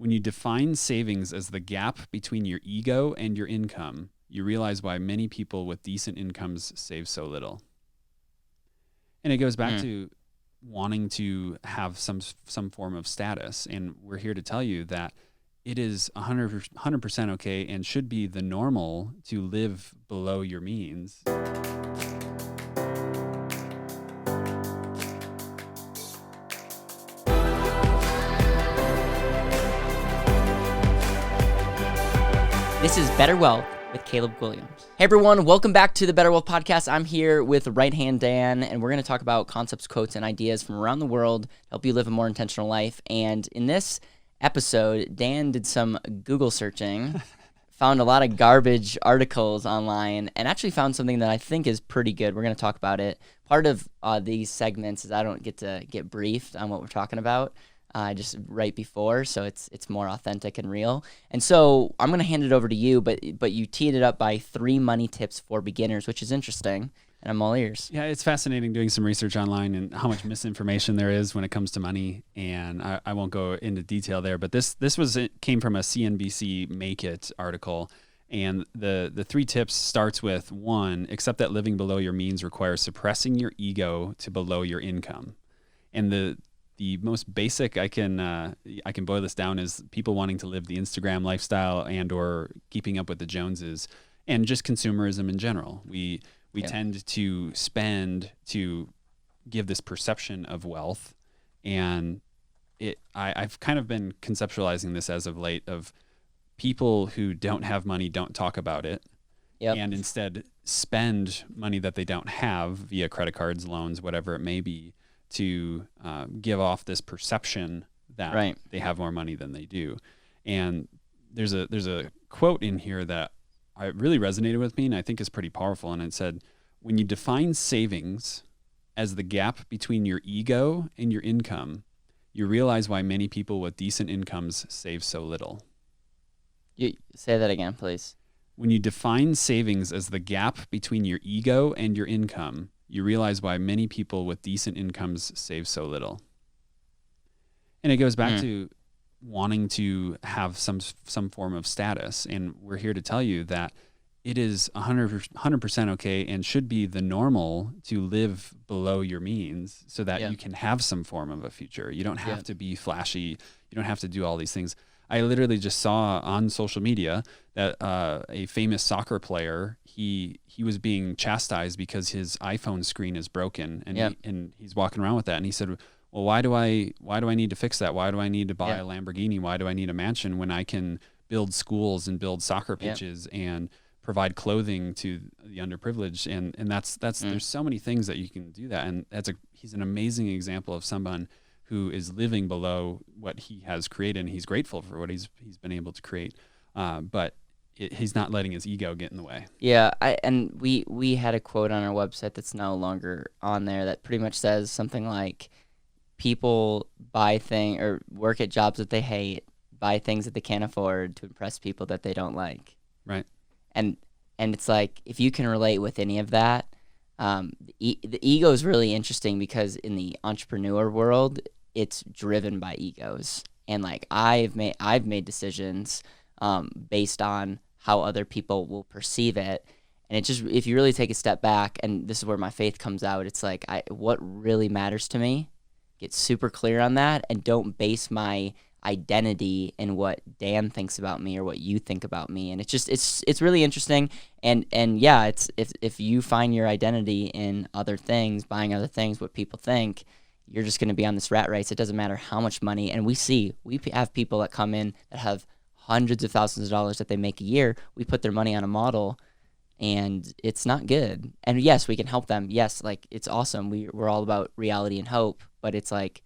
When you define savings as the gap between your ego and your income, you realize why many people with decent incomes save so little. And it goes back to wanting to have some form of status. And we're here to tell you that it is 100% okay and should be the normal to live below your means. This is BetterWealth with Caleb Guilliams. Hey everyone, welcome back to the BetterWealth podcast. I'm here with Right Hand Dan, and we're going to talk about concepts, quotes, and ideas from around the world to help you live a more intentional life. And in this episode, Dan did some Google searching, found a lot of garbage articles online, and actually found something that I think is pretty good. We're going to talk about it. Part of these segments is I don't get to get briefed on what we're talking about. Just right before, so it's more authentic and real. And so I'm going to hand it over to you, but you teed it up by 3 money tips for beginners, which is interesting, and I'm all ears. Yeah, it's fascinating doing some research online and how much misinformation there is when it comes to money, and I won't go into detail there, but this came from a CNBC Make It article, and the 3 tips starts with 1, accept that living below your means requires suppressing your ego to below your income. And the most basic I can boil this down is people wanting to live the Instagram lifestyle and or keeping up with the Joneses and just consumerism in general. We tend to spend to give this perception of wealth, and I've kind of been conceptualizing this as of late of people who don't have money don't talk about it, and instead spend money that they don't have via credit cards, loans, whatever it may be, to give off this perception that they have more money than they do. And there's a quote in here that really resonated with me and I think is pretty powerful. And it said, when you define savings as the gap between your ego and your income, you realize why many people with decent incomes save so little. You say that again, please. When you define savings as the gap between your ego and your income, you realize why many people with decent incomes save so little. And it goes back to wanting to have some form of status. And we're here to tell you that it is 100% okay and should be the normal to live below your means so that you can have some form of a future. You don't have to be flashy. You don't have to do all these things. I literally just saw on social media that a famous soccer player, he was being chastised because his iPhone screen is broken, and he's walking around with that. And he said, well, why do I need to fix that? Why do I need to buy a Lamborghini? Why do I need a mansion when I can build schools and build soccer pitches and provide clothing to the underprivileged? And that's there's so many things that you can do that. And he's an amazing example of someone who is living below what he has created, and he's grateful for what he's been able to create. But he's not letting his ego get in the way. Yeah, we had a quote on our website that's no longer on there that pretty much says something like, people buy things or work at jobs that they hate, buy things that they can't afford to impress people that they don't like. Right. And it's like, if you can relate with any of that, the ego is really interesting because in the entrepreneur world, it's driven by egos. And like I've made decisions based on how other people will perceive it. And it just, if you really take a step back, and this is where my faith comes out, it's like, what really matters to me, get super clear on that, and don't base my identity in what Dan thinks about me or what you think about me. And it's just, it's really interesting. And yeah, it's, if you find your identity in other things, buying other things, what people think, you're just going to be on this rat race. It doesn't matter how much money. And we have people that come in that have hundreds of thousands of dollars that they make a year. We put their money on a model and it's not good. And yes, we can help them. Yes, like it's awesome. We're all about reality and hope, but it's like,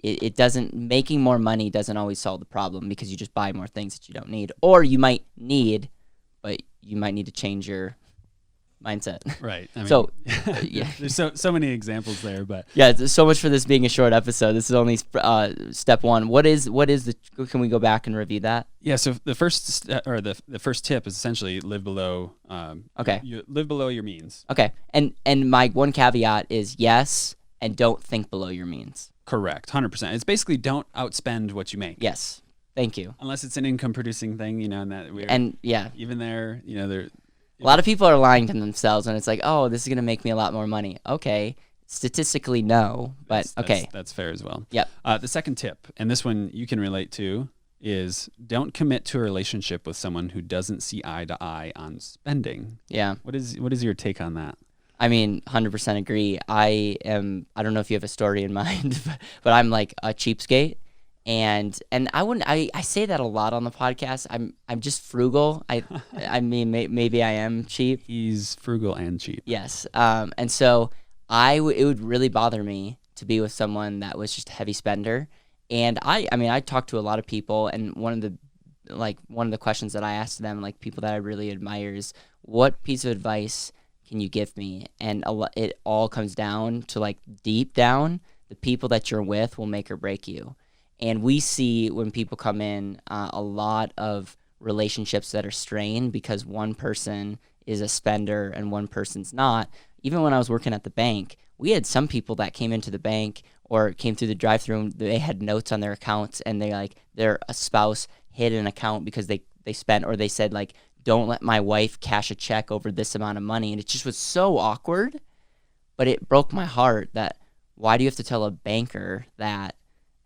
it doesn't, making more money doesn't always solve the problem because you just buy more things that you don't need, or you might need, but you might need to change your mindset. Right. I mean, so there's so many examples there, but yeah, there's so much for this being a short episode. This is only step 1. What is the, can we go back and review that? Yeah. So the first the first tip is essentially live below. You live below your means. Okay. And my one caveat is yes, and don't think below your means. Correct. 100%. It's basically don't outspend what you make. Yes. Thank you. Unless it's an income producing thing, and that even there, they're a lot of people are lying to themselves, and it's like, oh, this is gonna make me a lot more money. Okay, statistically, no, but okay, that's fair as well. Yep. The second tip, and this one you can relate to, is don't commit to a relationship with someone who doesn't see eye to eye on spending. Yeah. What is your take on that? I mean, 100% agree. I don't know if you have a story in mind, but I'm like a cheapskate. And I say that a lot on the podcast. I'm just frugal. I mean, maybe I am cheap. He's frugal and cheap. Yes. And so it would really bother me to be with someone that was just a heavy spender. And I talked to a lot of people, and one of the questions that I asked them, like people that I really admire, is what piece of advice can you give me? And it all comes down to, like, deep down, the people that you're with will make or break you. And we see when people come in a lot of relationships that are strained because one person is a spender and one person's not. Even when I was working at the bank, we had some people that came into the bank or came through the drive-thru, they had notes on their accounts, and their spouse hid an account because they spent, or they said, like, don't let my wife cash a check over this amount of money. And it just was so awkward, but it broke my heart that why do you have to tell a banker that?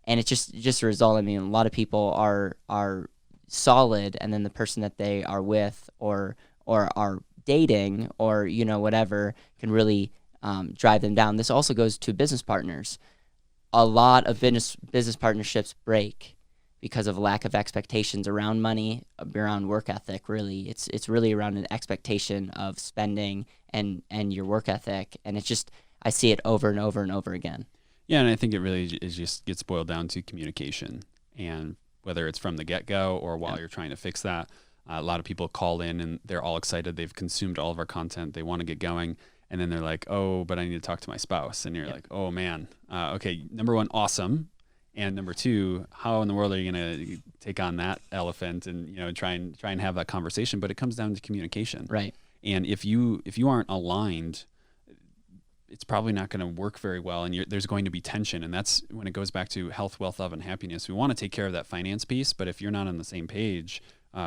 And it's just a result. I mean, a lot of people are solid, and then the person that they are with or are dating or, whatever can really drive them down. This also goes to business partners. A lot of business partnerships break because of lack of expectations around money, around work ethic. Really, it's really around an expectation of spending and your work ethic, and it's just, I see it over and over and over again. Yeah, and I think it really just gets boiled down to communication, and whether it's from the get-go or while you're trying to fix that. A lot of people call in and they're all excited. They've consumed all of our content. They want to get going. And then they're like, oh, but I need to talk to my spouse. And you're like, oh, man. Okay, number one, awesome. And number two, how in the world are you going to take on that elephant and, try and have that conversation? But it comes down to communication. Right. And if you aren't aligned, it's probably not going to work very well, and there's going to be tension. And that's when it goes back to health, wealth, love, and happiness. We want to take care of that finance piece, but if you're not on the same page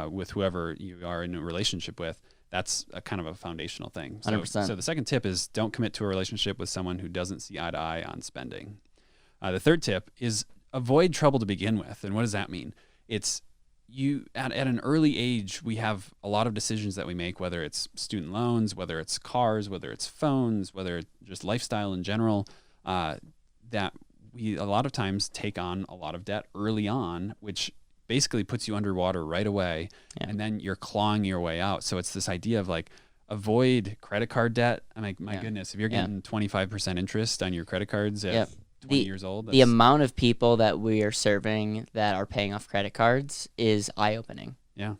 with whoever you are in a relationship with, that's a kind of a foundational thing. 100%. So the second tip is don't commit to a relationship with someone who doesn't see eye to eye on spending. The third tip is avoid trouble to begin with. And what does that mean? It's at an early age, we have a lot of decisions that we make, whether it's student loans, whether it's cars, whether it's phones, whether it's just lifestyle in general, that we a lot of times take on a lot of debt early on, which basically puts you underwater right away. Yeah. And then you're clawing your way out. So it's this idea of like, avoid credit card debt. I'm like, my goodness, if you're getting 25% interest on your credit cards at 20 years old. The amount of people that we are serving that are paying off credit cards is eye-opening. Yeah.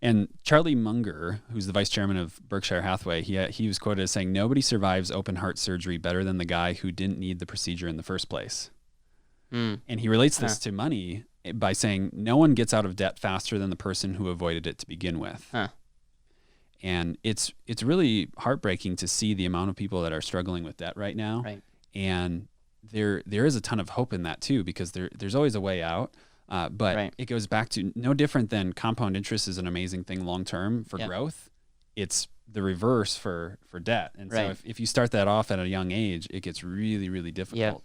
And Charlie Munger, who's the vice chairman of Berkshire Hathaway, he was quoted as saying, nobody survives open heart surgery better than the guy who didn't need the procedure in the first place. And he relates this to money by saying no one gets out of debt faster than the person who avoided it to begin with. And it's really heartbreaking to see the amount of people that are struggling with debt right now. Right. And there is a ton of hope in that too, because there's always a way out. But it goes back to no different than compound interest is an amazing thing long term for growth. It's the reverse for debt. And so if you start that off at a young age, it gets really, really difficult.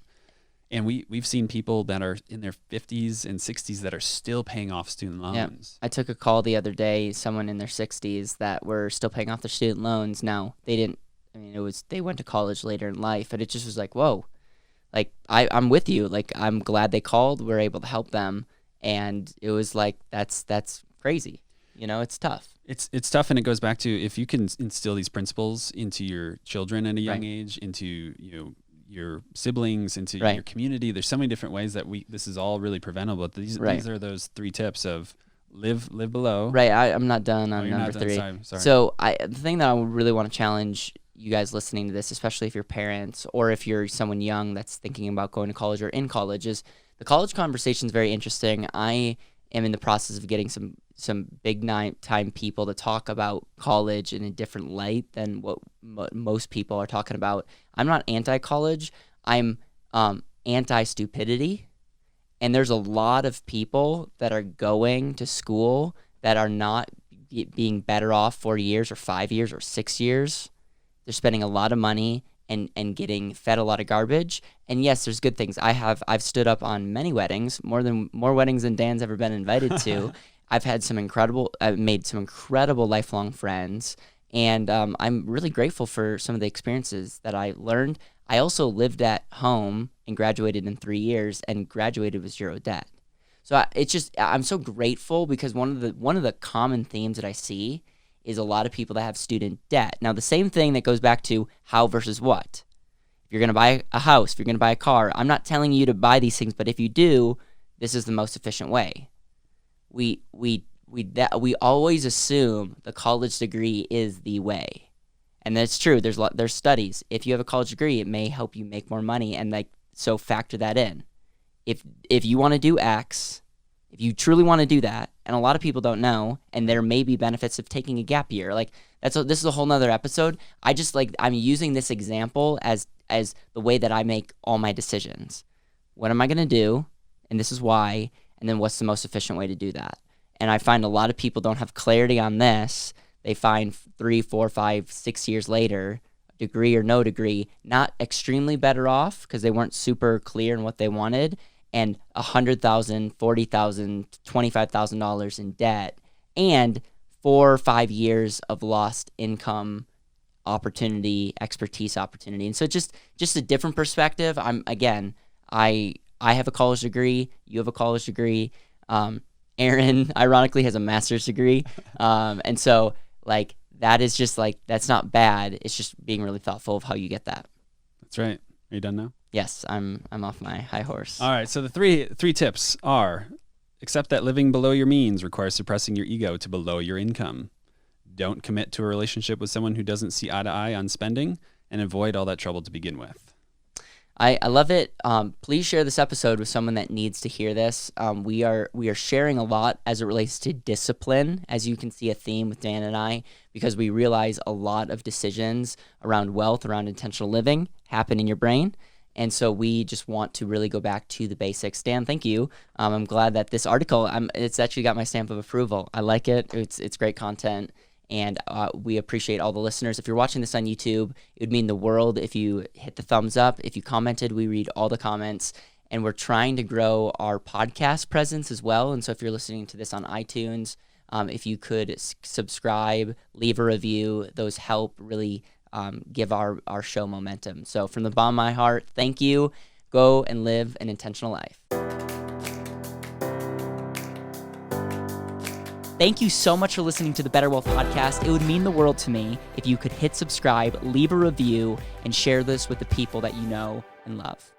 And we've seen people that are in their 50s and 60s that are still paying off student loans. I took a call the other day, someone in their 60s that were still paying off their student loans. Now, they went to college later in life, and it just was like, whoa. Like, I'm with you. Like, I'm glad they called. We're able to help them. And it was like, that's crazy. It's tough. It's tough, and it goes back to if you can instill these principles into your children at a young age, into your siblings, into your community. There's so many different ways that this is all really preventable. But these are those 3 tips of live below. Right. I'm not done on number 3. Sorry. So the thing that I really want to challenge you guys listening to this, especially if you're parents or if you're someone young that's thinking about going to college or in college, is the college conversation is very interesting. I am in the process of getting some big time people to talk about college in a different light than what most people are talking about. I'm not anti-college. I'm anti-stupidity. And there's a lot of people that are going to school that are not being better off 4 years or 5 years or 6 years. They're spending a lot of money and getting fed a lot of garbage. And yes, there's good things. I've stood up on many weddings, more weddings than Dan's ever been invited to. I've made some incredible lifelong friends, and I'm really grateful for some of the experiences that I learned. I also lived at home and graduated in 3 years and graduated with zero debt. So I'm so grateful, because one of the common themes that I see is a lot of people that have student debt. Now, the same thing that goes back to how versus what. If you're going to buy a house, if you're going to buy a car, I'm not telling you to buy these things, but if you do, this is the most efficient way. We always assume the college degree is the way. And that's true. There's studies. If you have a college degree, it may help you make more money, and so factor that in. If you want to do X, if you truly want to do that, and a lot of people don't know, and there may be benefits of taking a gap year. This is a whole nother episode. I'm using this example as the way that I make all my decisions. What am I going to do? And this is why, and then what's the most efficient way to do that? And I find a lot of people don't have clarity on this. They find 3, 4, 5, 6 years later, degree or no degree, not extremely better off because they weren't super clear in what they wanted, and $100,000, $40,000, $25,000 in debt, and 4 or 5 years of lost income opportunity, expertise opportunity. And so just a different perspective. I have a college degree. You have a college degree. Aaron, ironically, has a master's degree. And so, that is just, that's not bad. It's just being really thoughtful of how you get that. That's right. Are you done now? Yes, I'm off my high horse. All right, so the three tips are: accept that living below your means requires suppressing your ego to below your income. Don't commit to a relationship with someone who doesn't see eye to eye on spending, and avoid all that trouble to begin with. I love it. Please share this episode with someone that needs to hear this. We are sharing a lot as it relates to discipline, as you can see a theme with Dan and I, because we realize a lot of decisions around wealth, around intentional living, happen in your brain. And so we just want to really go back to the basics. Dan, thank you. I'm glad that this article, it's actually got my stamp of approval. I like it. It's great content. And we appreciate all the listeners. If you're watching this on YouTube, it would mean the world if you hit the thumbs up. If you commented, we read all the comments. And we're trying to grow our podcast presence as well. And so if you're listening to this on iTunes, if you could subscribe, leave a review, those help really give our show momentum. So from the bottom of my heart, thank you. Go and live an intentional life. Thank you so much for listening to the BetterWealth podcast. It would mean the world to me if you could hit subscribe, leave a review, and share this with the people that you know and love.